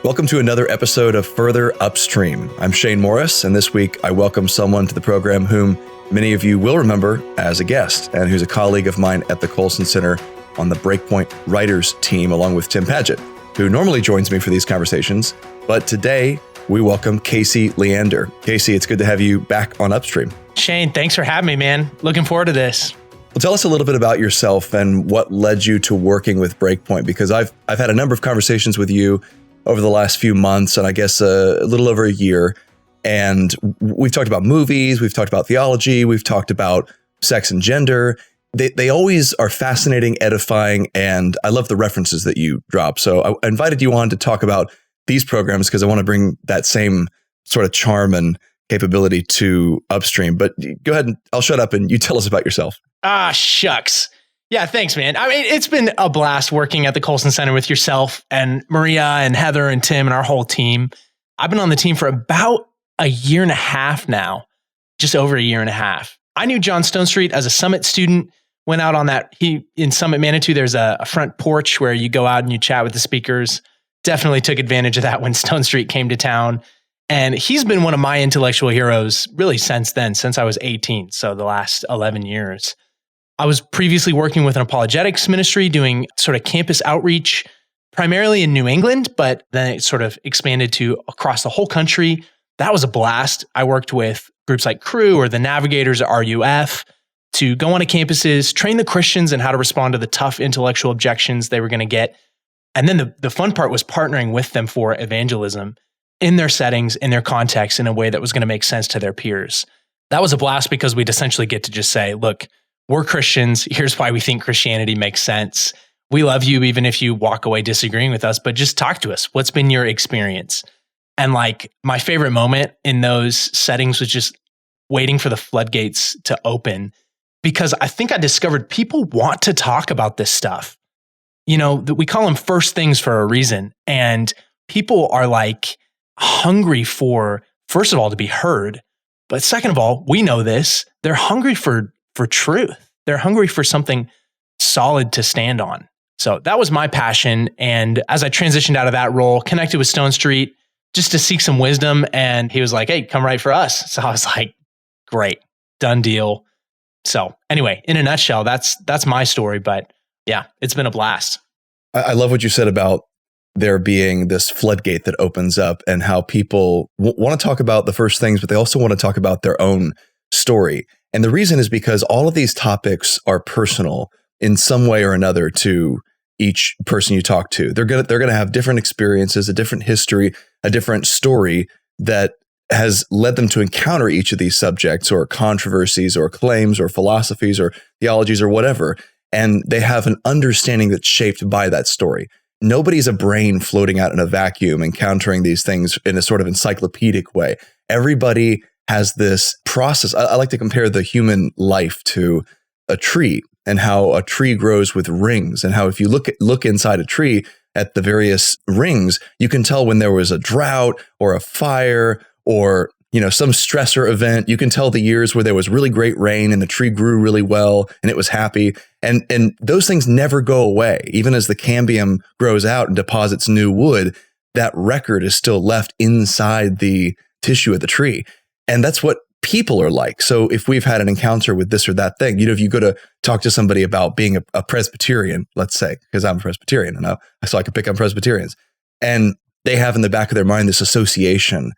Welcome to another episode of Further Upstream. I'm Shane Morris, and this week I welcome someone to the program whom many of you will remember as a guest, and who's a colleague of mine at the Colson Center on the Breakpoint Writers team, along with Tim Paget, who normally joins me for these conversations. But today, we welcome Kasey Leander. Kasey, it's good to have you back on Upstream. Shane, thanks for having me, man. Looking forward to this. Well, tell us a little bit about yourself and what led you to working with Breakpoint, because I've had a number of conversations with you over the last few months, and I guess a little over a year. And we've talked about movies, we've talked about theology, we've talked about sex and gender. They always are fascinating, edifying, and I love the references that you drop. So I invited you on to talk about these programs because I want to bring that same sort of charm and capability to Upstream. But go ahead and I'll shut up and you tell us about yourself. Ah, shucks. Yeah, thanks, man. I mean, it's been a blast working at the Colson Center with yourself and Maria and Heather and Tim and our whole team. I've been on the team for about a year and a half now, just over a year and a half. I knew John Stonestreet as a Summit student, went out on that. In Summit, Manitou, there's a front porch where you go out and you chat with the speakers. Definitely took advantage of that when Stonestreet came to town. And he's been one of my intellectual heroes really since then, since I was 18. So the last 11 years. I was previously working with an apologetics ministry doing sort of campus outreach, primarily in New England, but then it sort of expanded to across the whole country. That was a blast. I worked with groups like Crew or the Navigators at RUF to go onto campuses, train the Christians in how to respond to the tough intellectual objections they were going to get. And then the fun part was partnering with them for evangelism in their settings, in their context, in a way that was going to make sense to their peers. That was a blast because we'd essentially get to just say, look, we're Christians. Here's why we think Christianity makes sense. We love you even if you walk away disagreeing with us, but just talk to us. What's been your experience? And like my favorite moment in those settings was just waiting for the floodgates to open, because I think I discovered people want to talk about this stuff. You know, we call them first things for a reason. And people are like hungry for, first of all, to be heard. But second of all, we know this, they're hungry for truth. They're hungry for something solid to stand on. So that was my passion. And as I transitioned out of that role, connected with Stonestreet just to seek some wisdom. And he was like, hey, come write for us. So I was like, great, done deal. So anyway, in a nutshell, that's my story. But yeah, it's been a blast. I love what you said about there being this floodgate that opens up and how people want to talk about the first things, but they also want to talk about their own story. And the reason is because all of these topics are personal in some way or another to each person you talk to. They're going to have different experiences, a different history, a different story that has led them to encounter each of these subjects or controversies or claims or philosophies or theologies or whatever. And they have an understanding that's shaped by that story. Nobody's a brain floating out in a vacuum encountering these things in a sort of encyclopedic way. Everybody has this process. I like to compare the human life to a tree and how a tree grows with rings, and how if you look inside a tree at the various rings, you can tell when there was a drought or a fire or some stressor event. You can tell the years where there was really great rain and the tree grew really well and it was happy. And those things never go away. Even as the cambium grows out and deposits new wood, that record is still left inside the tissue of the tree. And that's what people are like. So if we've had an encounter with this or that thing, if you go to talk to somebody about being a Presbyterian, let's say, because I'm a Presbyterian, and so I can pick on Presbyterians, and they have in the back of their mind this association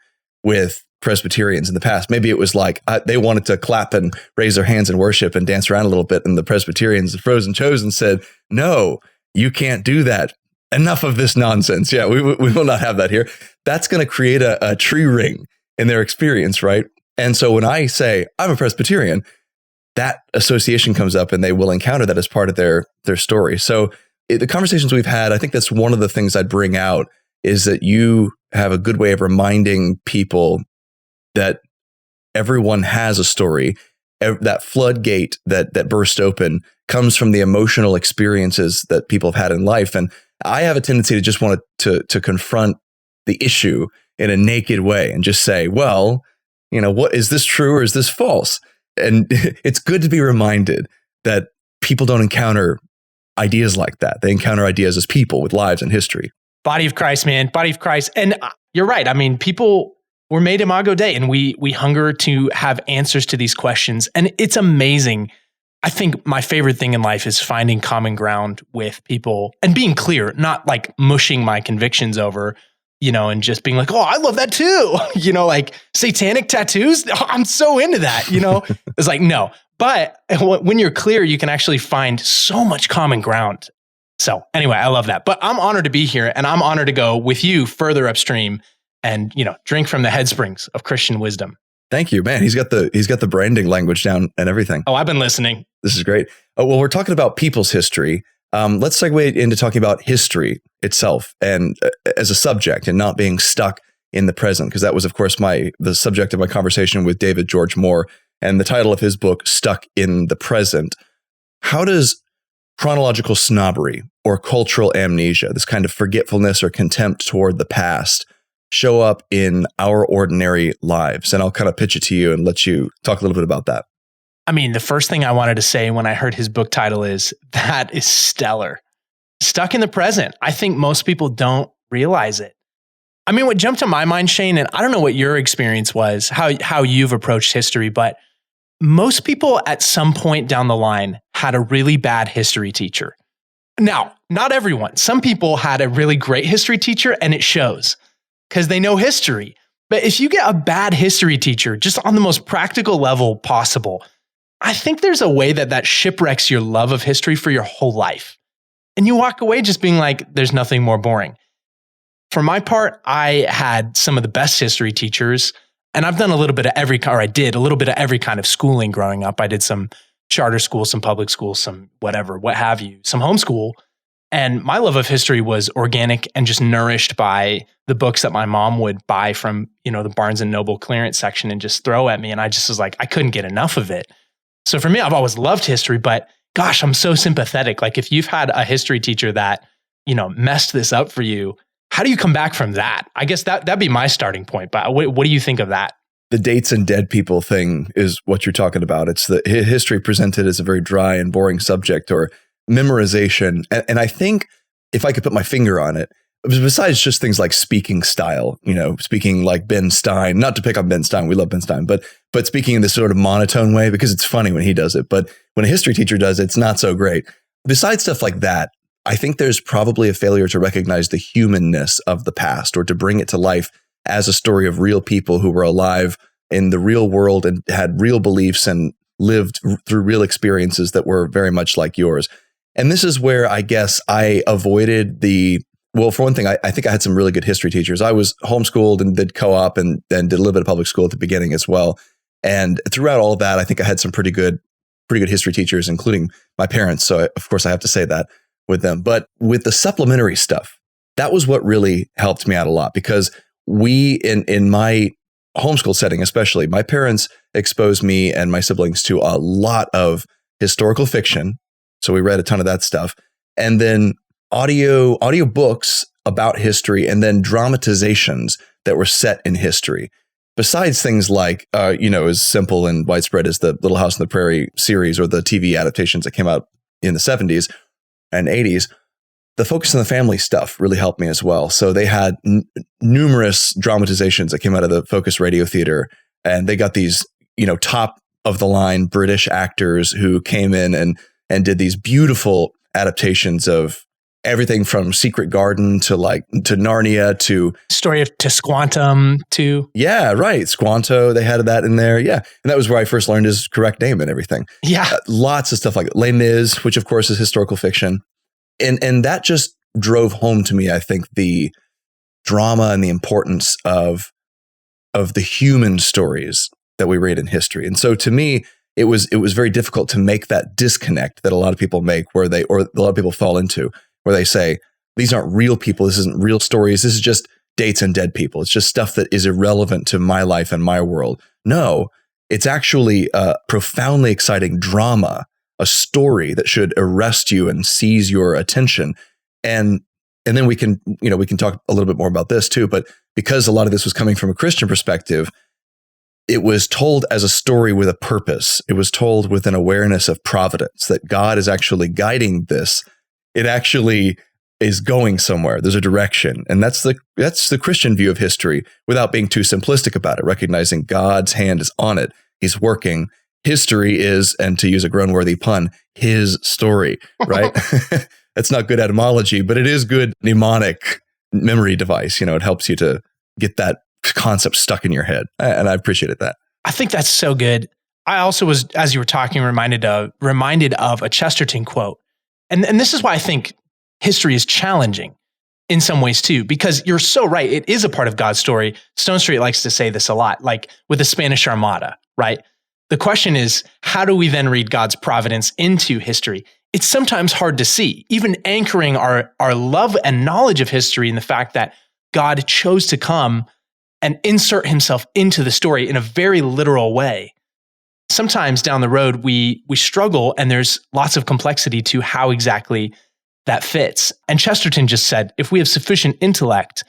with Presbyterians in the past. Maybe it was like they wanted to clap and raise their hands in worship and dance around a little bit, and the Presbyterians froze and chose and said, no, you can't do that. Enough of this nonsense. Yeah, we will not have that here. That's going to create a tree ring in their experience, right? And so when I say I'm a Presbyterian, that association comes up and they will encounter that as part of their story. So the conversations we've had, I think that's one of the things I'd bring out, is that you have a good way of reminding people that everyone has a story. That floodgate that burst open comes from the emotional experiences that people have had in life. And I have a tendency to just want to confront the issue in a naked way and just say, well, what is this true or is this false? And it's good to be reminded that people don't encounter ideas like that. They encounter ideas as people with lives and history. Body of Christ, man. Body of Christ. And you're right. I mean, people were made imago Dei, and we hunger to have answers to these questions. And it's amazing. I think my favorite thing in life is finding common ground with people and being clear, not like mushing my convictions over, and just being like, oh, I love that too. Like satanic tattoos. I'm so into that, It's like, no. But when you're clear, you can actually find so much common ground. So anyway, I love that. But I'm honored to be here, and I'm honored to go with you further upstream and, drink from the head springs of Christian wisdom. Thank you, man. He's got the branding language down and everything. Oh, I've been listening. This is great. Well, we're talking about people's history. Let's segue into talking about history itself and as a subject and not being stuck in the present, because that was, of course, the subject of my conversation with David George Moore and the title of his book, Stuck in the Present. How does chronological snobbery or cultural amnesia, this kind of forgetfulness or contempt toward the past, show up in our ordinary lives? And I'll kind of pitch it to you and let you talk a little bit about that. I mean, the first thing I wanted to say when I heard his book title is, that is stellar. Stuck in the present. I think most people don't realize it. I mean, what jumped to my mind, Shane, and I don't know what your experience was, how you've approached history, but most people at some point down the line had a really bad history teacher. Now, not everyone. Some people had a really great history teacher, and it shows because they know history. But if you get a bad history teacher, just on the most practical level possible, I think there's a way that shipwrecks your love of history for your whole life. And you walk away just being like, there's nothing more boring. For my part, I had some of the best history teachers, and I've done I did a little bit of every kind of schooling growing up. I did some charter school, some public school, some whatever, what have you, some homeschool. And my love of history was organic and just nourished by the books that my mom would buy from, the Barnes and Noble clearance section and just throw at me. And I just was like, I couldn't get enough of it. So for me, I've always loved history, but gosh, I'm so sympathetic. Like if you've had a history teacher that, messed this up for you, how do you come back from that? I guess that'd be my starting point. But what do you think of that? The dates and dead people thing is what you're talking about. It's the history presented as a very dry and boring subject or memorization. And I think if I could put my finger on it, besides just things like speaking style, speaking like Ben Stein, not to pick on Ben Stein, we love Ben Stein, but speaking in this sort of monotone way, because it's funny when he does it. But when a history teacher does it, it's not so great. Besides stuff like that, I think there's probably a failure to recognize the humanness of the past or to bring it to life as a story of real people who were alive in the real world and had real beliefs and lived through real experiences that were very much like yours. And this is where I guess I avoided for one thing, I think I had some really good history teachers. I was homeschooled and did co-op and then did a little bit of public school at the beginning as well. And throughout all of that, I think I had some pretty good history teachers, including my parents. So of course I have to say that with them. But with the supplementary stuff, that was what really helped me out a lot, because in my homeschool setting, especially, my parents exposed me and my siblings to a lot of historical fiction. So we read a ton of that stuff. And then audio books about history, and then dramatizations that were set in history. Besides things like, as simple and widespread as the Little House on the Prairie series or the TV adaptations that came out in the 70s and 80s, the Focus on the Family stuff really helped me as well. So they had numerous dramatizations that came out of the Focus Radio Theater, and they got these, top of the line British actors who came in and did these beautiful adaptations of everything from Secret Garden to Narnia to Story of Squantum to. Yeah, right. Squanto, they had that in there. Yeah. And that was where I first learned his correct name and everything. Yeah. Lots of stuff like Les Mis, which of course is historical fiction. And that just drove home to me, I think, the drama and the importance of the human stories that we read in history. And so to me, it was very difficult to make that disconnect that a lot of people make, or a lot of people fall into, where they say, these aren't real people. This isn't real stories. This is just dates and dead people. It's just stuff that is irrelevant to my life and my world. No, it's actually a profoundly exciting drama, a story that should arrest you and seize your attention. And then we can talk a little bit more about this too, but because a lot of this was coming from a Christian perspective, it was told as a story with a purpose. It was told with an awareness of providence, that God is actually guiding this. It actually is going somewhere. There's a direction. And that's the Christian view of history without being too simplistic about it, recognizing God's hand is on it. He's working. History is, and to use a groan-worthy pun, his story, right? That's not good etymology, but it is good mnemonic memory device. It helps you to get that concept stuck in your head. And I appreciated that. I think that's so good. I also was, as you were talking, reminded of a Chesterton quote. And this is why I think history is challenging in some ways too, because you're so right. It is a part of God's story. Stone Street likes to say this a lot, like with the Spanish Armada, right? The question is, how do we then read God's providence into history? It's sometimes hard to see, even anchoring our love and knowledge of history in the fact that God chose to come and insert himself into the story in a very literal way. Sometimes down the road, we struggle, and there's lots of complexity to how exactly that fits. And Chesterton just said, if we have sufficient intellect,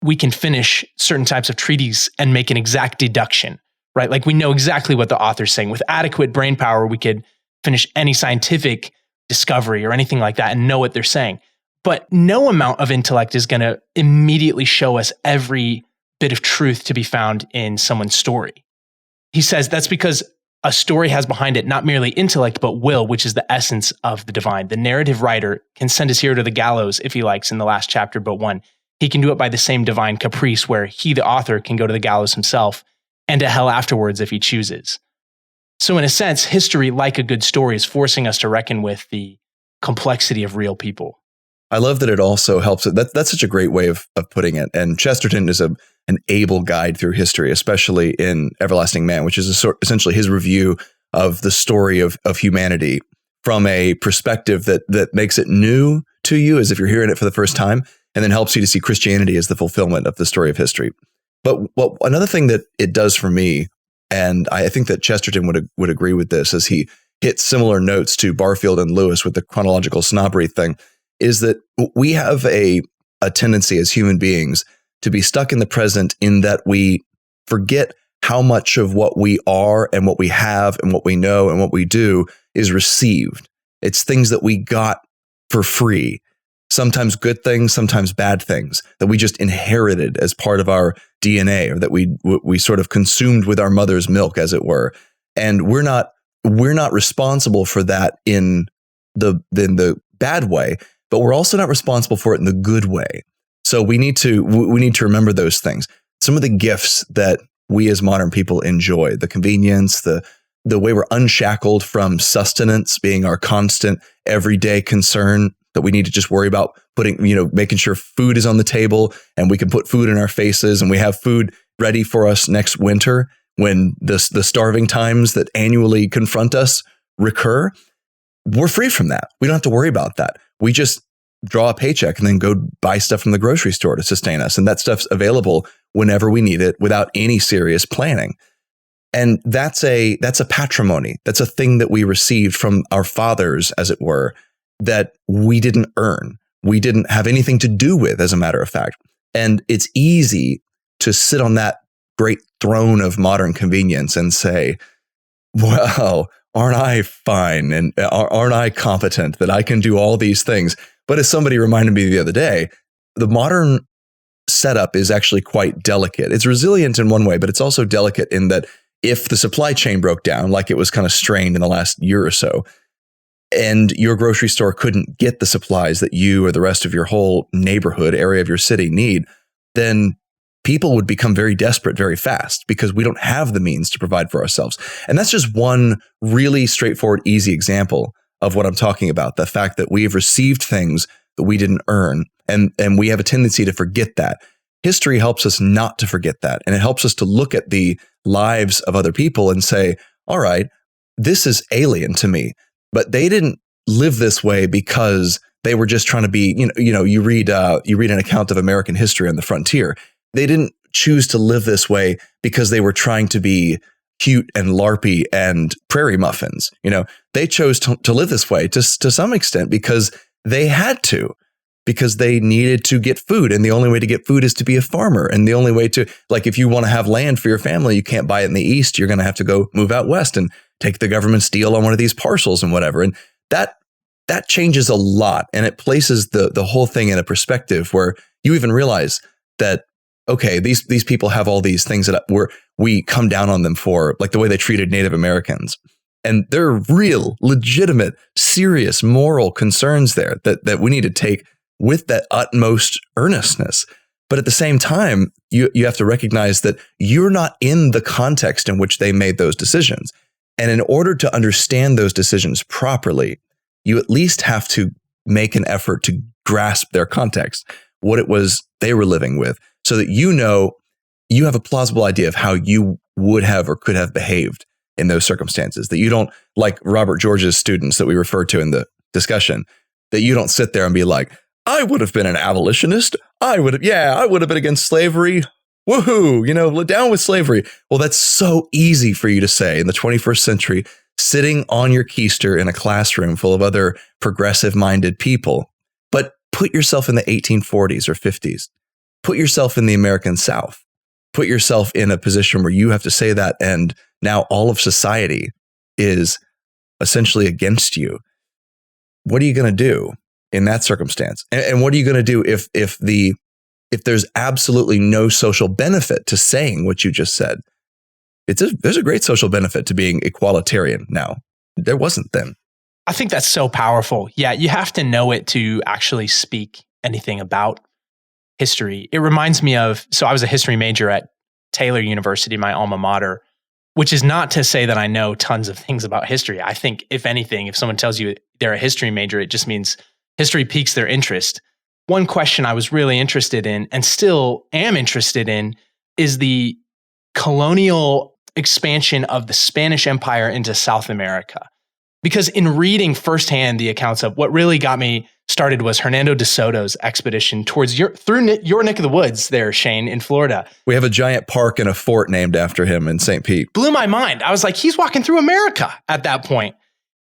we can finish certain types of treaties and make an exact deduction, right? Like we know exactly what the author's saying. With adequate brain power, we could finish any scientific discovery or anything like that and know what they're saying. But no amount of intellect is going to immediately show us every bit of truth to be found in someone's story. He says that's because a story has behind it not merely intellect, but will, which is the essence of the divine. The narrative writer can send his hero to the gallows if he likes in the last chapter but one. He can do it by the same divine caprice where he, the author, can go to the gallows himself and to hell afterwards if he chooses. So in a sense, history, like a good story, is forcing us to reckon with the complexity of real people. I love that it also helps. That's such a great way of putting it. And Chesterton is an able guide through history, especially in Everlasting Man, which is essentially his review of the story of humanity from a perspective that makes it new to you as if you're hearing it for the first time, and then helps you to see Christianity as the fulfillment of the story of history. But another thing that it does for me, and I think that Chesterton would agree with this, as he hits similar notes to Barfield and Lewis with the chronological snobbery thing, is that we have a tendency as human beings to be stuck in the present, in that we forget how much of what we are and what we have and what we know and what we do is received. It's things that we got for free. Sometimes good things, sometimes bad things that we just inherited as part of our DNA, or that we sort of consumed with our mother's milk, as it were. And we're not responsible for that in the bad way, but we're also not responsible for it in the good way. So we need to remember those things. Some of the gifts that we as modern people enjoy, the convenience, the way we're unshackled from sustenance being our constant everyday concern, that we need to just worry about making sure food is on the table and we can put food in our faces and we have food ready for us next winter when the starving times that annually confront us recur. We're free from that. We don't have to worry about that. We just draw a paycheck and then go buy stuff from the grocery store to sustain us. And that stuff's available whenever we need it without any serious planning. And that's a patrimony. That's a thing that we received from our fathers, as it were, that we didn't earn. We didn't have anything to do with, as a matter of fact. And it's easy to sit on that great throne of modern convenience and say, well, aren't I fine? And aren't I competent that I can do all these things? But as somebody reminded me the other day, the modern setup is actually quite delicate. It's resilient in one way, but it's also delicate in that if the supply chain broke down, like it was kind of strained in the last year or so, and your grocery store couldn't get the supplies that you or the rest of your whole neighborhood, area of your city need, then people would become very desperate very fast because we don't have the means to provide for ourselves. And that's just one really straightforward, easy example of what I'm talking about. The fact that we have received things that we didn't earn, and we have a tendency to forget that. History helps us not to forget that. And it helps us to look at the lives of other people and say, all right, this is alien to me, but they didn't live this way because they were just trying to be, you read an account of American history on the frontier. They didn't choose to live this way because they were trying to be cute and larpy and prairie muffins. They chose to live this way to some extent because they had to, because they needed to get food. And the only way to get food is to be a farmer. And the only way to, like, if you want to have land for your family, you can't buy it in the East. You're going to have to go move out West and take the government's deal on one of these parcels and whatever. And that that changes a lot, and it places the whole thing in a perspective where you even realize that, okay, these people have all these things that we come down on them for, like the way they treated Native Americans. And there are real, legitimate, serious moral concerns there that we need to take with that utmost earnestness. But at the same time, you have to recognize that you're not in the context in which they made those decisions. And in order to understand those decisions properly, you at least have to make an effort to grasp their context, what it was they were living with, so that you have a plausible idea of how you would have or could have behaved in those circumstances, that you don't, like Robert George's students that we referred to in the discussion, that you don't sit there and be like, I would have been an abolitionist. I would have been against slavery. Woohoo, down with slavery. Well, that's so easy for you to say in the 21st century, sitting on your keister in a classroom full of other progressive-minded people. But put yourself in the 1840s or 50s. Put yourself in the American South. Put yourself in a position where you have to say that, and now all of society is essentially against you. What are you going to do in that circumstance? And what are you going to do if there's absolutely no social benefit to saying what you just said? There's a great social benefit to being equalitarian now. There wasn't then. I think that's so powerful. Yeah, you have to know it to actually speak anything about history. It reminds me of, so I was a history major at Taylor University, my alma mater, which is not to say that I know tons of things about history. I think, if anything, if someone tells you they're a history major, it just means history piques their interest. One question I was really interested in, and still am interested in, is the colonial expansion of the Spanish Empire into South America. Because in reading firsthand the accounts of what really got me started was Hernando de Soto's expedition through your neck of the woods there, Shane, in Florida. We have a giant park and a fort named after him in St. Pete. Blew my mind. I was like, he's walking through America at that point.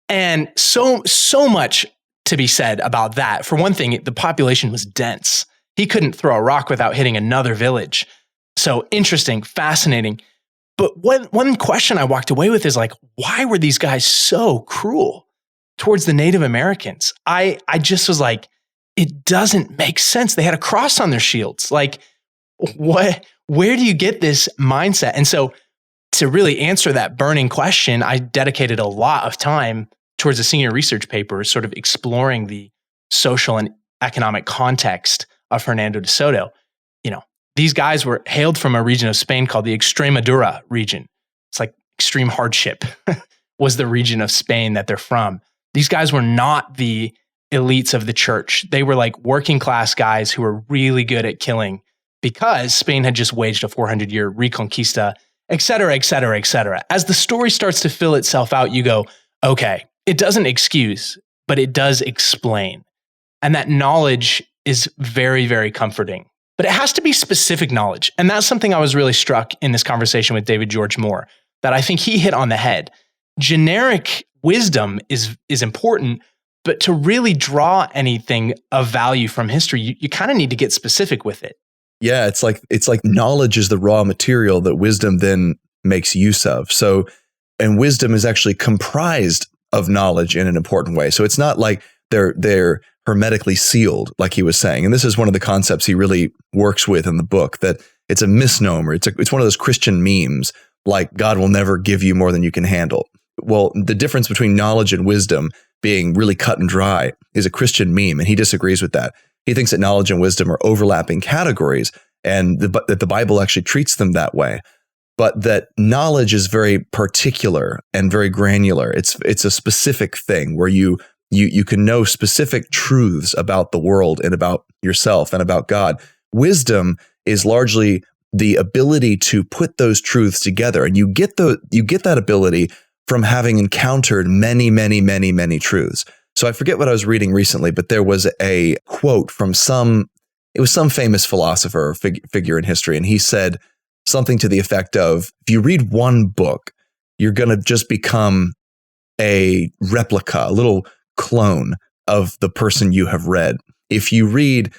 And so much to be said about that. For one thing, the population was dense. He couldn't throw a rock without hitting another village. So interesting, fascinating. But one question I walked away with is like, why were these guys so cruel towards the Native Americans? I just was like, it doesn't make sense. They had a cross on their shields. Like, where do you get this mindset? And so to really answer that burning question, I dedicated a lot of time towards a senior research paper, sort of exploring the social and economic context of Hernando de Soto. These guys were hailed from a region of Spain called the Extremadura region. It's like extreme hardship was the region of Spain that they're from. These guys were not the elites of the church. They were like working class guys who were really good at killing because Spain had just waged a 400-year reconquista, et cetera, et cetera, et cetera. As the story starts to fill itself out, you go, okay, it doesn't excuse, but it does explain. And that knowledge is very, very comforting. But it has to be specific knowledge. And that's something I was really struck in this conversation with David George Moore, that I think he hit on the head. Generic wisdom is important, but to really draw anything of value from history, you kind of need to get specific with it. Yeah, it's like knowledge is the raw material that wisdom then makes use of. So, and wisdom is actually comprised of knowledge in an important way. So it's not like they're hermetically sealed, like he was saying. And this is one of the concepts he really works with in the book, that it's a misnomer. It's one of those Christian memes, like God will never give you more than you can handle. Well, the difference between knowledge and wisdom being really cut and dry is a Christian meme, and he disagrees with that. He thinks that knowledge and wisdom are overlapping categories, and that the Bible actually treats them that way. But that knowledge is very particular and very granular. It's a specific thing where you can know specific truths about the world and about yourself and about God. Wisdom is largely the ability to put those truths together, and you get that ability from having encountered many, many, many, many truths. So I forget what I was reading recently, but there was a quote from some famous philosopher or figure in history, and he said something to the effect of, if you read one book, you're going to just become a replica, a little clone of the person you have read. If you read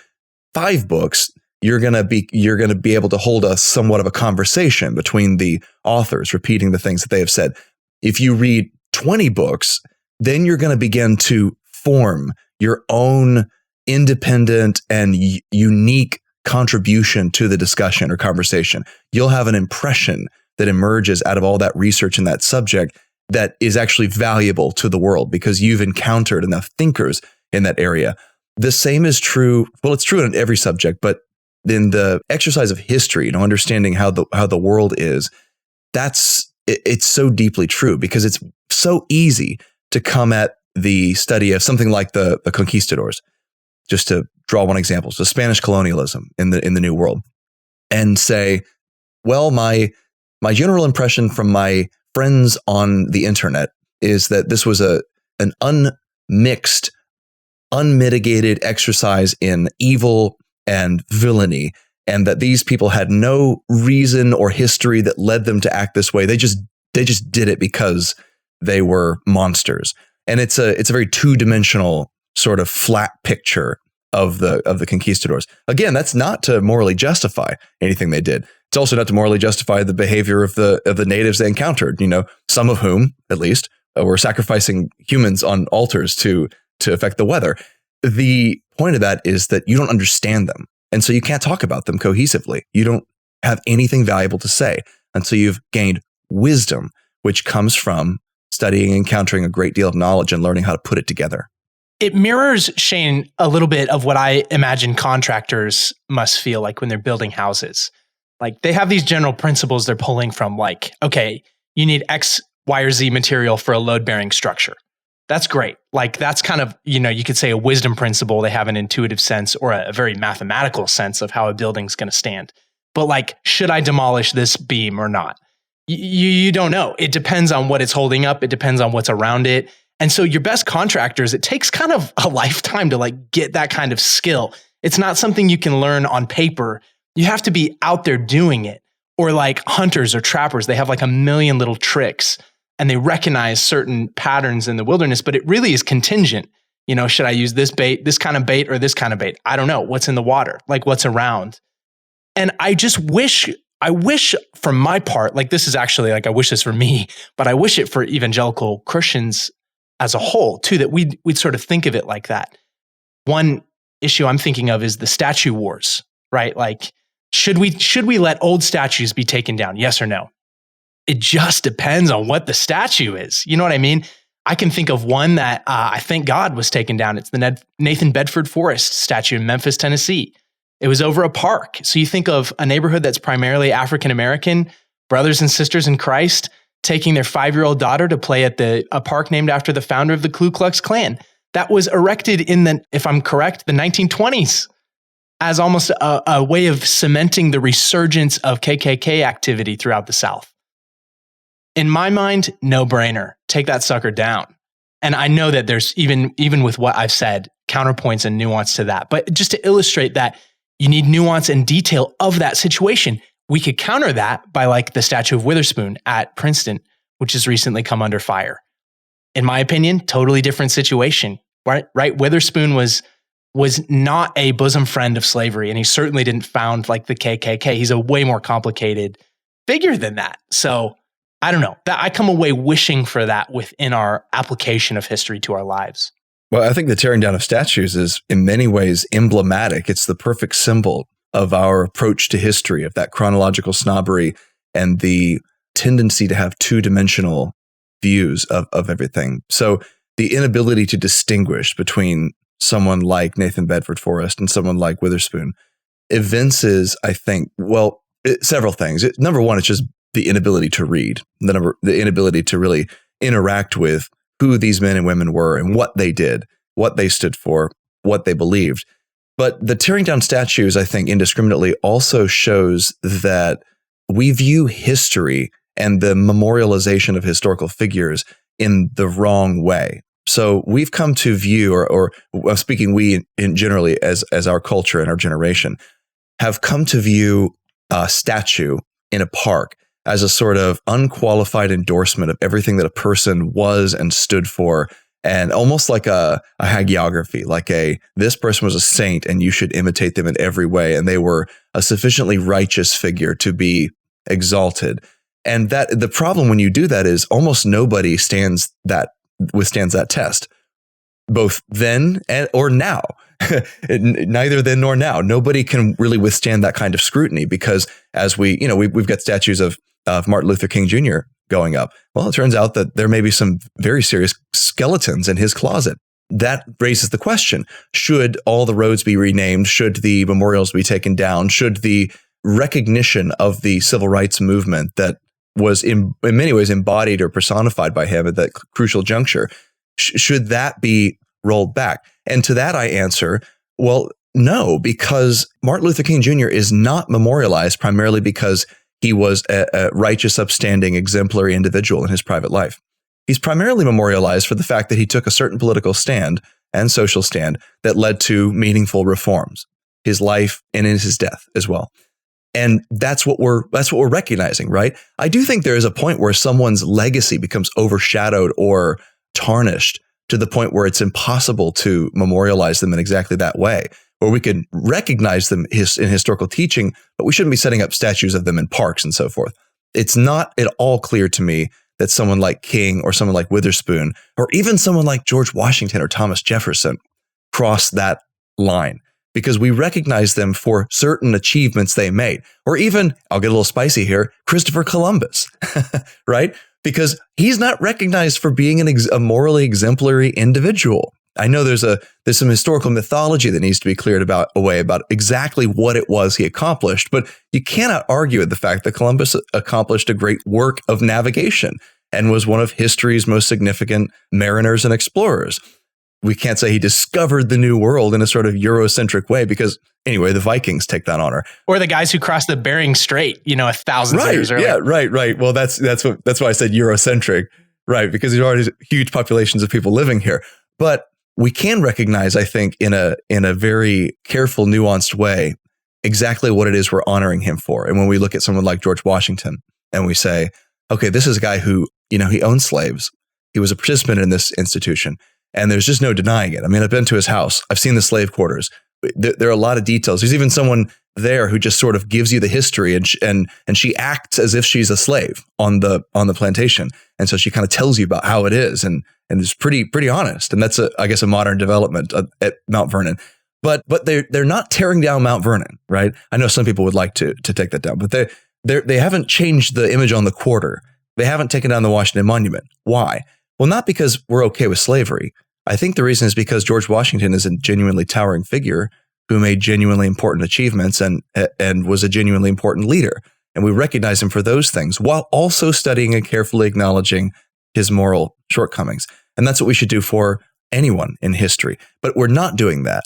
5 books, you're going to be able to hold a somewhat of a conversation between the authors, repeating the things that they have said. If you read 20 books, then you're going to begin to form your own independent and unique contribution to the discussion or conversation. You'll have an impression that emerges out of all that research in that subject that is actually valuable to the world because you've encountered enough thinkers in that area. The same is true. Well, it's true in every subject, but in the exercise of history, understanding how the world is, it's so deeply true because it's so easy to come at the study of something like the conquistadors. Just to draw one example, so Spanish colonialism in the New World, and say, well, my general impression from my friends on the internet is that this was an unmixed, unmitigated exercise in evil and villainy, and that these people had no reason or history that led them to act this way. They just did it because they were monsters. And it's a very two-dimensional sort of flat picture of the conquistadors. Again, that's not to morally justify anything they did. It's also not to morally justify the behavior of the natives they encountered, some of whom, at least, were sacrificing humans on altars to affect the weather. The point of that is that you don't understand them. And so you can't talk about them cohesively. You don't have anything valuable to say until you've gained wisdom, which comes from studying and encountering a great deal of knowledge and learning how to put it together. It mirrors, Shane, a little bit of what I imagine contractors must feel like when they're building houses. Like they have these general principles they're pulling from, like, okay, you need X, Y, or Z material for a load-bearing structure. That's great. Like that's kind of, you could say a wisdom principle. They have an intuitive sense or a very mathematical sense of how a building's going to stand. But like, should I demolish this beam or not? You don't know. It depends on what it's holding up. It depends on what's around it. And so your best contractors, it takes kind of a lifetime to like get that kind of skill. It's not something you can learn on paper. You have to be out there doing it. Or like hunters or trappers, they have like a million little tricks and they recognize certain patterns in the wilderness, but it really is contingent. Should I use this bait, this kind of bait, or this kind of bait? I don't know. What's in the water? Like what's around? And I wish from my part, like this is actually like, I wish this for me, but I wish it for evangelical Christians as a whole too, that we'd sort of think of it like that. One issue I'm thinking of is the statue wars, right? Like, should we let old statues be taken down? Yes or no? It just depends on what the statue is. You know what I mean? I can think of one that I thank God was taken down. It's the Nathan Bedford Forrest statue in Memphis, Tennessee. It was over a park. So you think of a neighborhood that's primarily African-American, brothers and sisters in Christ, taking their 5-year-old daughter to play at a park named after the founder of the Ku Klux Klan. That was erected in if I'm correct, the 1920s as almost a way of cementing the resurgence of KKK activity throughout the South. In my mind, no brainer. Take that sucker down. And I know that there's even with what I've said, counterpoints and nuance to that. But just to illustrate that you need nuance and detail of that situation, we could counter that by like the statue of Witherspoon at Princeton, which has recently come under fire. In my opinion, totally different situation, right? Witherspoon was not a bosom friend of slavery, and he certainly didn't found like the KKK. He's a way more complicated figure than that. So I don't know. I come away wishing for that within our application of history to our lives. Well, I think the tearing down of statues is in many ways emblematic. It's the perfect symbol of our approach to history, of that chronological snobbery and the tendency to have two-dimensional views of everything. So the inability to distinguish between someone like Nathan Bedford Forrest and someone like Witherspoon evinces, I think, several things. Number one, it's just the inability to read, the inability to really interact with who these men and women were and what they did, what they stood for, what they believed. But the tearing down statues, I think, indiscriminately also shows that we view history and the memorialization of historical figures in the wrong way. So we've come to view, or speaking we in generally as our culture and our generation, have come to view a statue in a park as a sort of unqualified endorsement of everything that a person was and stood for, and almost like a hagiography, like this person was a saint and you should imitate them in every way, and they were a sufficiently righteous figure to be exalted. And that the problem when you do that is almost nobody withstands that test. both then or now. Neither then nor now. Nobody can really withstand that kind of scrutiny because as we've got statues of Martin Luther King Jr. going up. Well, it turns out that there may be some very serious skeletons in his closet. That raises the question, should all the roads be renamed? Should the memorials be taken down? Should the recognition of the civil rights movement that was in many ways embodied or personified by him at that crucial juncture, should that be rolled back? And to that I answer, well, no, because Martin Luther King Jr. is not memorialized primarily because he was a righteous, upstanding, exemplary individual in his private life. He's primarily memorialized for the fact that he took a certain political stand and social stand that led to meaningful reforms, his life and in his death as well. And that's what we're recognizing, right? I do think there is a point where someone's legacy becomes overshadowed or tarnished to the point where it's impossible to memorialize them in exactly that way, where we could recognize them in historical teaching, but we shouldn't be setting up statues of them in parks and so forth. It's not at all clear to me that someone like King or someone like Witherspoon, or even someone like George Washington or Thomas Jefferson crossed that line, because we recognize them for certain achievements they made. Or even, I'll get a little spicy here, Christopher Columbus, right? Because he's not recognized for being a morally exemplary individual. I know there's some historical mythology that needs to be cleared away about exactly what it was he accomplished, but you cannot argue with the fact that Columbus accomplished a great work of navigation and was one of history's most significant mariners and explorers. We can't say he discovered the new world in a sort of Eurocentric way because, anyway, the Vikings take that honor. Or the guys who crossed the Bering Strait, 1,000 years earlier. Yeah, right. Well, that's why I said Eurocentric, right? Because there's already huge populations of people living here. But we can recognize, I think, in a very careful, nuanced way, exactly what it is we're honoring him for. And when we look at someone like George Washington and we say, okay, this is a guy who, he owned slaves. He was a participant in this institution. And there's just no denying it. I mean, I've been to his house. I've seen the slave quarters. There are a lot of details. There's even someone there who just sort of gives you the history, and she acts as if she's a slave on the plantation. And so she kind of tells you about how it is, and is pretty honest. And that's I guess a modern development at Mount Vernon. But they're not tearing down Mount Vernon, right? I know some people would like to take that down, but they haven't changed the image on the quarter. They haven't taken down the Washington Monument. Why? Well, not because we're okay with slavery. I think the reason is because George Washington is a genuinely towering figure who made genuinely important achievements and was a genuinely important leader. And we recognize him for those things while also studying and carefully acknowledging his moral shortcomings. And that's what we should do for anyone in history. But we're not doing that,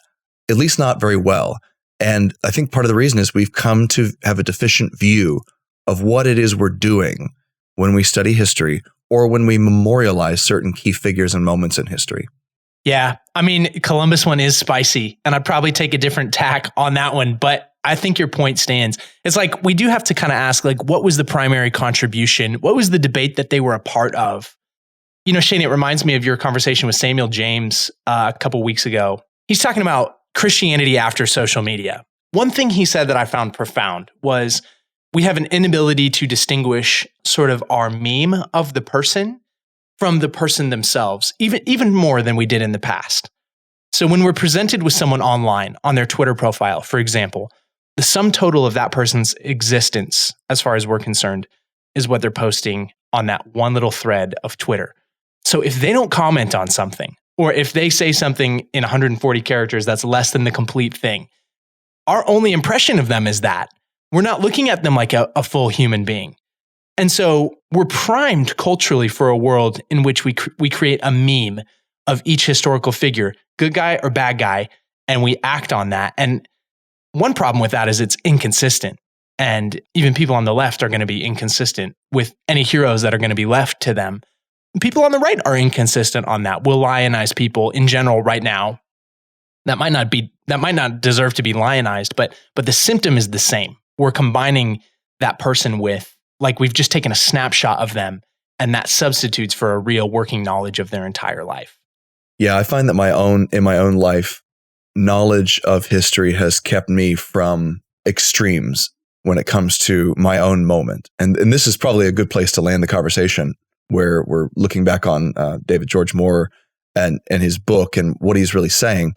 at least not very well. And I think part of the reason is we've come to have a deficient view of what it is we're doing when we study history or when we memorialize certain key figures and moments in history. Yeah. I mean, Columbus one is spicy, and I'd probably take a different tack on that one, but I think your point stands. It's like, we do have to kind of ask, like, what was the primary contribution? What was the debate that they were a part of? Shane, it reminds me of your conversation with Samuel James a couple weeks ago. He's talking about Christianity after social media. One thing he said that I found profound was we have an inability to distinguish sort of our meme of the person from the person themselves, even more than we did in the past. So when we're presented with someone online on their Twitter profile, for example, the sum total of that person's existence, as far as we're concerned, is what they're posting on that one little thread of Twitter. So if they don't comment on something, or if they say something in 140 characters that's less than the complete thing, our only impression of them is that. We're not looking at them like a full human being. And so we're primed culturally for a world in which we create a meme of each historical figure, good guy or bad guy, and we act on that. And one problem with that is it's inconsistent. And even people on the left are going to be inconsistent with any heroes that are going to be left to them. People on the right are inconsistent on that. We'll lionize people in general right now. That might not deserve to be lionized, but the symptom is the same. We're combining that person with, like, we've just taken a snapshot of them, and that substitutes for a real working knowledge of their entire life. Yeah, I find that in my own life, knowledge of history has kept me from extremes when it comes to my own moment. And this is probably a good place to land the conversation, where we're looking back on David George Moore and his book and what he's really saying.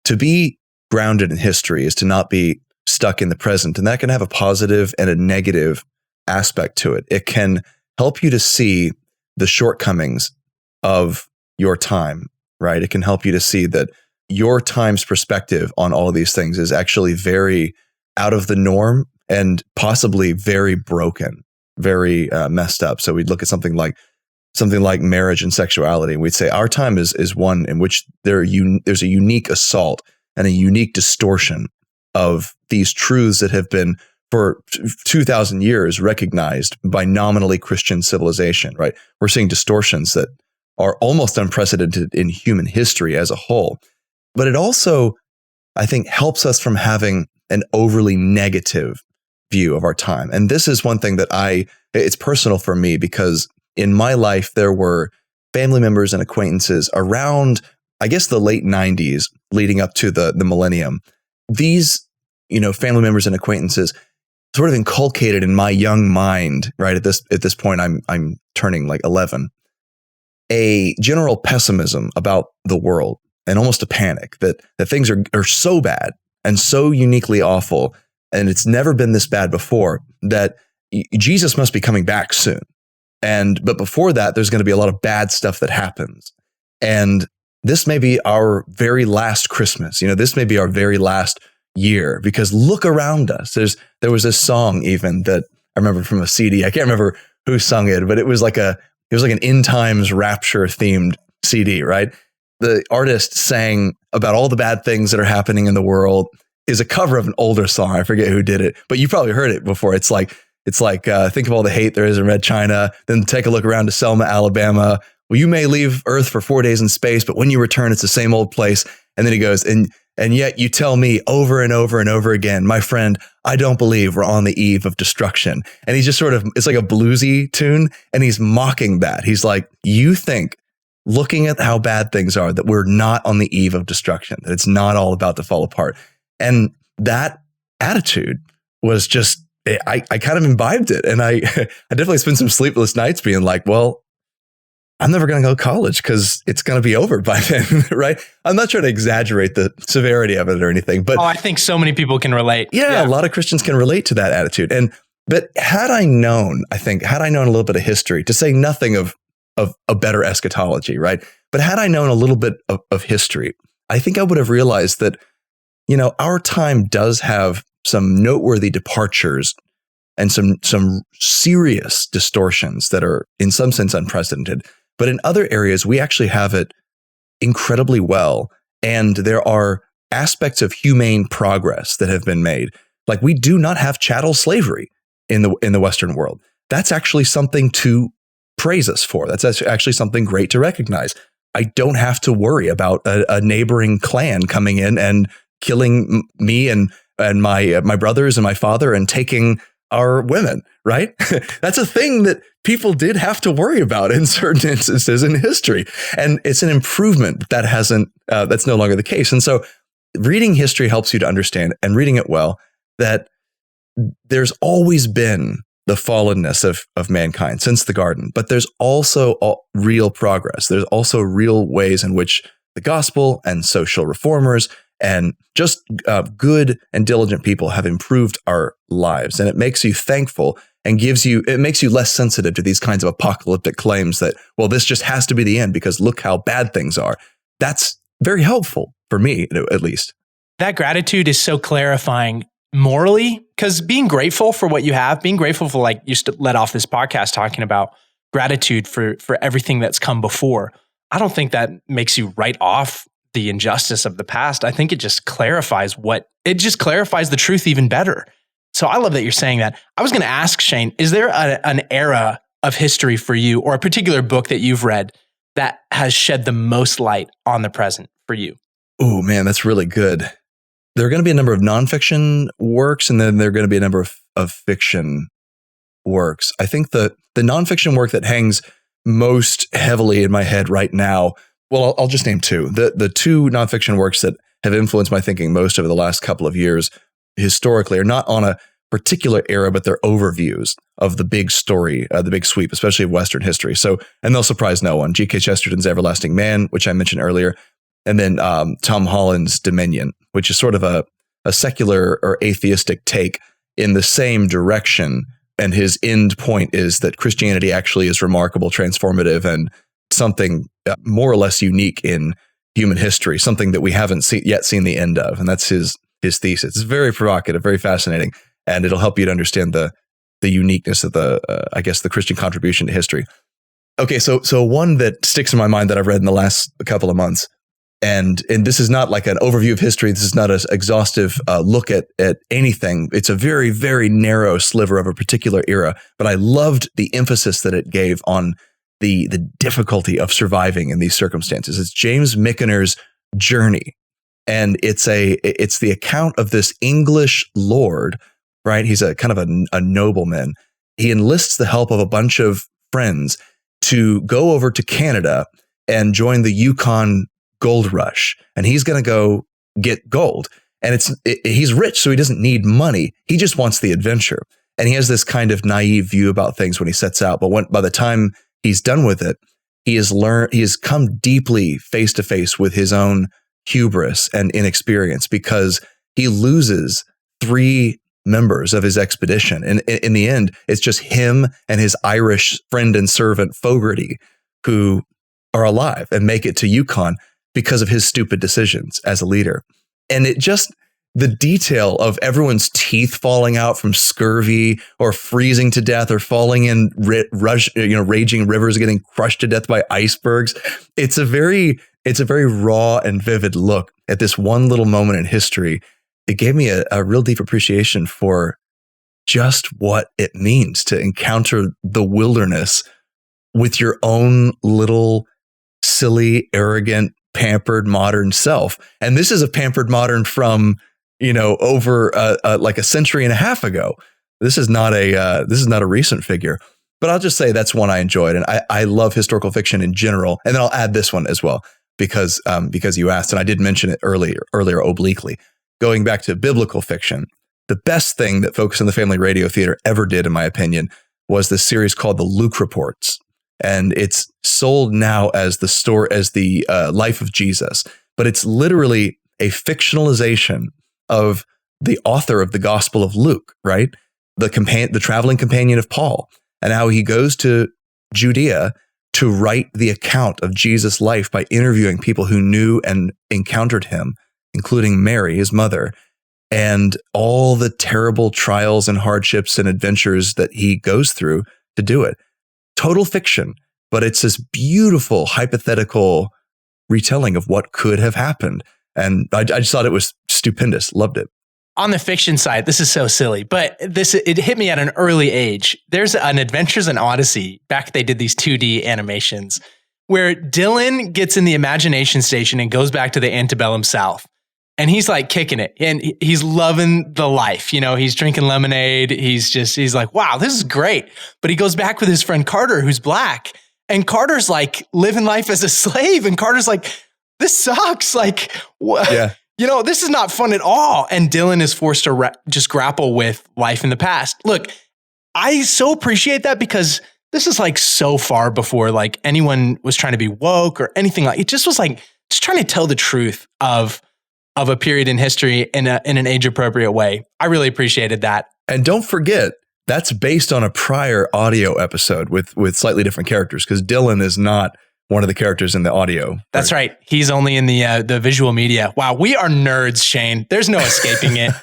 To be grounded in history is to not be stuck in the present. And that can have a positive and a negative aspect to it. It can help you to see the shortcomings of your time, right? It can help you to see that your time's perspective on all of these things is actually very out of the norm and possibly very broken, very messed up. So we'd look at something like marriage and sexuality, and we'd say our time is one in which there's a unique assault and a unique distortion of these truths that have been for 2,000 years recognized by nominally Christian civilization, right? We're seeing distortions that are almost unprecedented in human history as a whole. But it also, I think, helps us from having an overly negative view of our time. And this is one thing that it's personal for me, because in my life, there were family members and acquaintances around, I guess, the late 90s leading up to the millennium. These, family members and acquaintances sort of inculcated in my young mind, right? At this point, I'm turning like 11, a general pessimism about the world and almost a panic that things are so bad and so uniquely awful, and it's never been this bad before, that Jesus must be coming back soon. But before that, there's going to be a lot of bad stuff that happens. And this may be our very last Christmas. This may be our very last year, because look around us. There was this song even that I remember from a CD. I can't remember who sung it, but it was like an end times rapture themed CD, right? The artist sang about all the bad things that are happening in the world. Is a cover of an older song. I forget who did it, but you probably heard it before. It's like think of all the hate there is in Red China. Then take a look around to Selma, Alabama. Well, you may leave Earth for 4 days in space, but when you return, it's the same old place. And then he goes, and yet you tell me over and over and over again, my friend, I don't believe we're on the eve of destruction. And he's just it's like a bluesy tune, and he's mocking that. He's like, you think, looking at how bad things are, that we're not on the eve of destruction, that it's not all about to fall apart. And that attitude was just, I kind of imbibed it. And I definitely spent some sleepless nights being like, well, I'm never going to go to college because it's going to be over by then, right? I'm not trying to exaggerate the severity of it or anything, but I think so many people can relate. Yeah, a lot of Christians can relate to that attitude. But had I known a little bit of history, to say nothing of a better eschatology, right? But had I known a little bit of history, I think I would have realized that, our time does have some noteworthy departures and some serious distortions that are in some sense unprecedented. But in other areas, we actually have it incredibly well. And there are aspects of humane progress that have been made. Like, we do not have chattel slavery in the Western world. That's actually something to praise us for. That's actually something great to recognize. I don't have to worry about a neighboring clan coming in and killing me and my brothers and my father and taking our women, right? That's a thing that people did have to worry about in certain instances in history. And it's an improvement that's no longer the case. And so reading history helps you to understand, and reading it well, that there's always been the fallenness of mankind since the garden, but there's also real progress. There's also real ways in which the gospel and social reformers and just good and diligent people have improved our lives. And it makes you thankful and it makes you less sensitive to these kinds of apocalyptic claims that, well, this just has to be the end because look how bad things are. That's very helpful for me, at least. That gratitude is so clarifying morally, because being grateful for what you have, being grateful for, like you led off this podcast talking about gratitude for everything that's come before. I don't think that makes you write off the injustice of the past. I think it just clarifies the truth even better. So I love that you're saying that. I was going to ask Shane, is there an era of history for you, or a particular book that you've read that has shed the most light on the present for you? Oh man, that's really good. There are going to be a number of nonfiction works, and then there are going to be a number of fiction works. I think the nonfiction work that hangs most heavily in my head right now, well, I'll just name two. The two nonfiction works that have influenced my thinking most over the last couple of years historically are not on particular era, but they're overviews of the big story, the big sweep, especially of Western history. So, and they'll surprise no one. G.K. Chesterton's Everlasting Man, which I mentioned earlier, and then Tom Holland's Dominion, which is sort of a secular or atheistic take in the same direction. And his end point is that Christianity actually is remarkable, transformative, and something more or less unique in human history, something that we haven't yet seen the end of. And that's his thesis. It's very provocative, very fascinating, and it'll help you to understand the uniqueness of the Christian contribution to history. Okay, so one that sticks in my mind that I've read in the last couple of months, and this is not like an overview of history. This is not an exhaustive look at anything. It's a very, very narrow sliver of a particular era, but I loved the emphasis that it gave on the difficulty of surviving in these circumstances. It's James Michener's Journey, and it's the account of this English lord, right? He's a kind of a nobleman. He enlists the help of a bunch of friends to go over to Canada and join the Yukon gold rush, and he's going to go get gold. And he's rich, so he doesn't need money. He just wants the adventure. And he has this kind of naive view about things when he sets out. But by the time he's done with it, he has come deeply face to face with his own hubris and inexperience, because he loses 3 members of his expedition. And in the end, it's just him and his Irish friend and servant Fogarty who are alive and make it to Yukon because of his stupid decisions as a leader. And the detail of everyone's teeth falling out from scurvy or freezing to death or falling in raging rivers, getting crushed to death by icebergs. It's a very raw and vivid look at this one little moment in history. It gave me a real deep appreciation for just what it means to encounter the wilderness with your own little silly, arrogant, pampered modern self. And this is a pampered modern from, over like a century and a half ago. This is not a recent figure. But I'll just say that's one I enjoyed, and I love historical fiction in general. And then I'll add this one as well because you asked, and I did mention it earlier obliquely. Going back to biblical fiction, the best thing that Focus on the Family Radio Theater ever did, in my opinion, was this series called The Luke Reports. And it's sold now as the life of Jesus, but it's literally a fictionalization of the author of the Gospel of Luke, right? The traveling companion of Paul, and how he goes to Judea to write the account of Jesus' life by interviewing people who knew and encountered him, including Mary, his mother, and all the terrible trials and hardships and adventures that he goes through to do it. Total fiction, but it's this beautiful hypothetical retelling of what could have happened. And I just thought it was stupendous. Loved it. On the fiction side, this is so silly, but it hit me at an early age. There's an Adventures in Odyssey, back they did these 2D animations, where Dylan gets in the imagination station and goes back to the antebellum South. And he's like kicking it, and he's loving the life. He's drinking lemonade. He's like, wow, this is great. But he goes back with his friend Carter, who's black. And Carter's like living life as a slave. And Carter's like, this sucks. Like, yeah. This is not fun at all. And Dylan is forced to just grapple with life in the past. Look, I so appreciate that, because this is like so far before like anyone was trying to be woke or anything like it. Just was like just trying to tell the truth of a period in history in an age appropriate way. I really appreciated that. And don't forget, that's based on a prior audio episode with slightly different characters, because Dylan is not one of the characters in the audio. That's right. He's only in the visual media. Wow, we are nerds, Shane. There's no escaping it.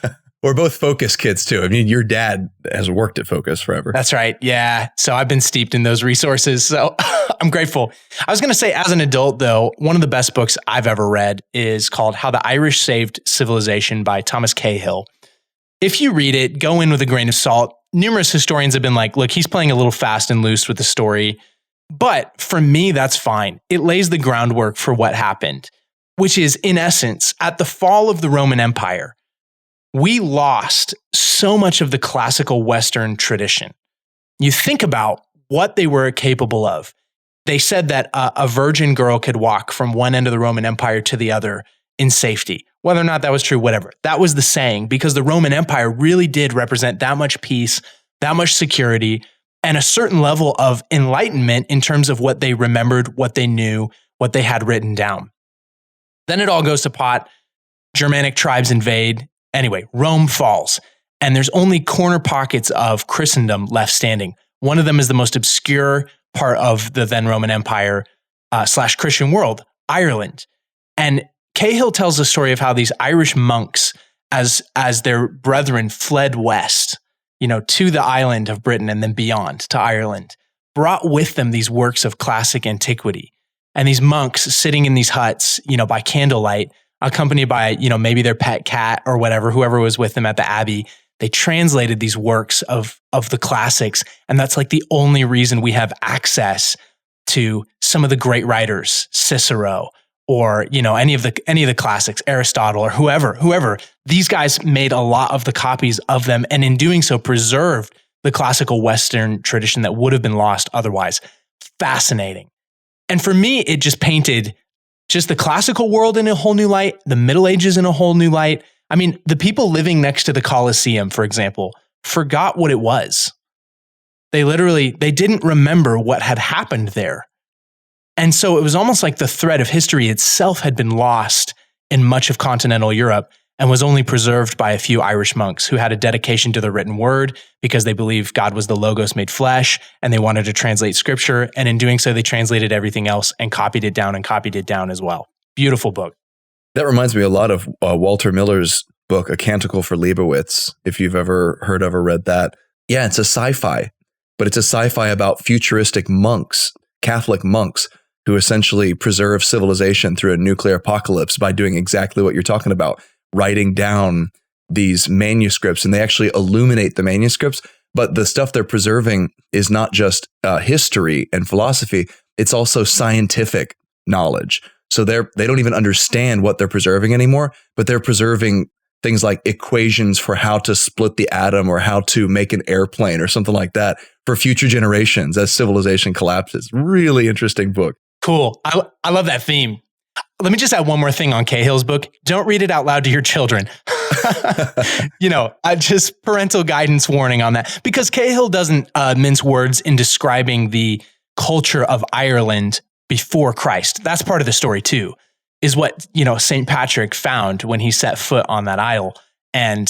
We're both Focus kids too. I mean, your dad has worked at Focus forever. That's right. Yeah. So I've been steeped in those resources. So I'm grateful. I was going to say, as an adult, though, one of the best books I've ever read is called How the Irish Saved Civilization by Thomas Cahill. If you read it, go in with a grain of salt. Numerous historians have been like, look, he's playing a little fast and loose with the story. But for me, that's fine. It lays the groundwork for what happened, which is, in essence, at the fall of the Roman Empire, we lost so much of the classical Western tradition. You think about what they were capable of. They said that a virgin girl could walk from one end of the Roman Empire to the other in safety. Whether or not that was true, whatever. That was the saying, because the Roman Empire really did represent that much peace, that much security, and a certain level of enlightenment in terms of what they remembered, what they knew, what they had written down. Then it all goes to pot. Germanic tribes invade. Anyway, Rome falls, and there's only corner pockets of Christendom left standing. One of them is the most obscure part of the then Roman Empire / Christian world, Ireland. And Cahill tells the story of how these Irish monks, as their brethren fled west, to the island of Britain and then beyond to Ireland, brought with them these works of classic antiquity. And these monks sitting in these huts, by candlelight, accompanied by, maybe their pet cat or whatever, whoever was with them at the abbey, they translated these works of the classics. And that's like the only reason we have access to some of the great writers, Cicero, or, any of the classics, Aristotle or whoever. These guys made a lot of the copies of them, and in doing so preserved the classical Western tradition that would have been lost otherwise. Fascinating. And for me, it just painted just the classical world in a whole new light, the Middle Ages in a whole new light. I mean, the people living next to the Colosseum, for example, forgot what it was. They didn't remember what had happened there. And so it was almost like the thread of history itself had been lost in much of continental Europe and was only preserved by a few Irish monks who had a dedication to the written word because they believed God was the Logos made flesh and they wanted to translate scripture. And in doing so, they translated everything else and copied it down as well. Beautiful book. That reminds me a lot of Walter Miller's book, A Canticle for Leibowitz, if you've ever heard of or read that. Yeah, it's a sci-fi, but it's a sci-fi about futuristic monks, Catholic monks, who essentially preserve civilization through a nuclear apocalypse by doing exactly what you're talking about, writing down these manuscripts, and they actually illuminate the manuscripts. But the stuff they're preserving is not just history and philosophy, it's also scientific knowledge. So they don't even understand what they're preserving anymore, but they're preserving things like equations for how to split the atom or how to make an airplane or something like that for future generations as civilization collapses. Really interesting book. Cool. I love that theme. Let me just add one more thing on Cahill's book. Don't read it out loud to your children. Just parental guidance warning on that, because Cahill doesn't mince words in describing the culture of Ireland before Christ. That's part of the story too, is what, St. Patrick found when he set foot on that isle. And,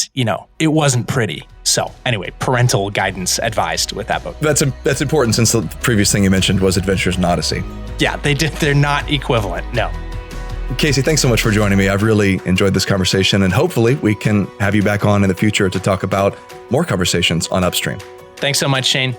it wasn't pretty. So anyway, parental guidance advised with that book. That's important, since the previous thing you mentioned was Adventures in Odyssey. Yeah, they're not equivalent. No. Kasey, thanks so much for joining me. I've really enjoyed this conversation, and hopefully we can have you back on in the future to talk about more conversations on Upstream. Thanks so much, Shane.